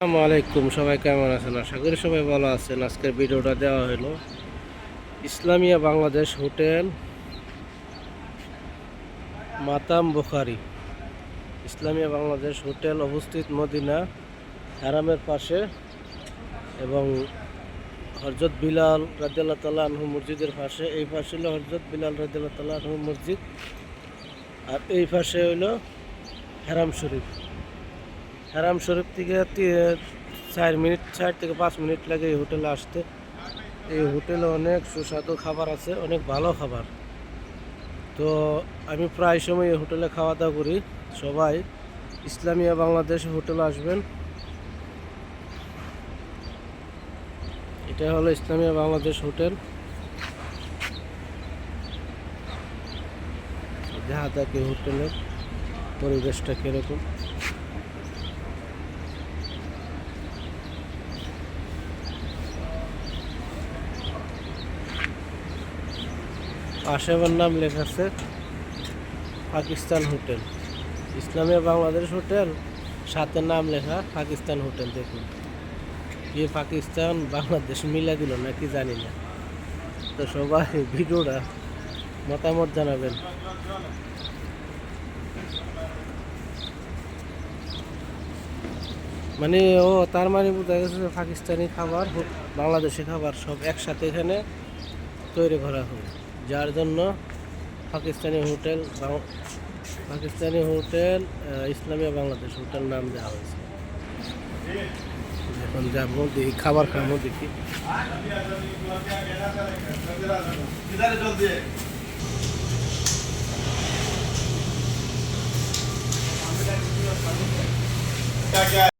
আসসালামু আলাইকুম, সবাই কেমন আছেন? আশা করি সবাই ভালো আছেন। আজকের ভিডিওটা দেওয়া হলো ইসলামিয়া বাংলাদেশ হোটেল মাতাম বুখারি। ইসলামিয়া বাংলাদেশ হোটেল অবস্থিত মদিনা হারামের পাশে এবং হযরত বিলাল রাদিয়াল্লাহু তাআলা আনহু মসজিদের পাশে। এই পাশে হলো হযরত বিলাল রাদিয়াল্লাহু তাআলা আনহু মসজিদ, আর এই পাশে হইল হারাম শরীফ। হারাম শরীফ থেকে 4 থেকে 5 মিনিট লাগে এই হোটেলে আসতে। এই হোটেলে অনেক সুস্বাদু খাবার আছে, অনেক ভালো খাবার। তো আমি প্রায় সময় এই হোটেলে খাওয়া দাওয়া করি। সবাই ইসলামিয়া বাংলাদেশ হোটেলে আসবেন। এটা হলো ইসলামিয়া বাংলাদেশ হোটেল। দেখা যাক এই হোটেলের পরিবেশটা কীরকম। পাশে আমার নাম লেখা আছে পাকিস্তান হোটেল। ইসলামিয়া বাংলাদেশ হোটেল, সাথে নাম লেখা পাকিস্তান হোটেল। দেখুন, ये পাকিস্তান বাংলাদেশ মিলা দিল নাকি জানি না। তো সবাই ভিডিওটা মতামত জানাবেন। মানে তার মানে বোঝা গেছে যে পাকিস্তানি খাবার বাংলাদেশি খাবার সব একসাথে এখানে তৈরি করা হয়, যার জন্য পাকিস্তানি হোটেল ইসলামিয়া বাংলাদেশ হোটেল নাম দেওয়া হয়েছে। এখন যাবো, দেখি খাবার খাবো, দেখি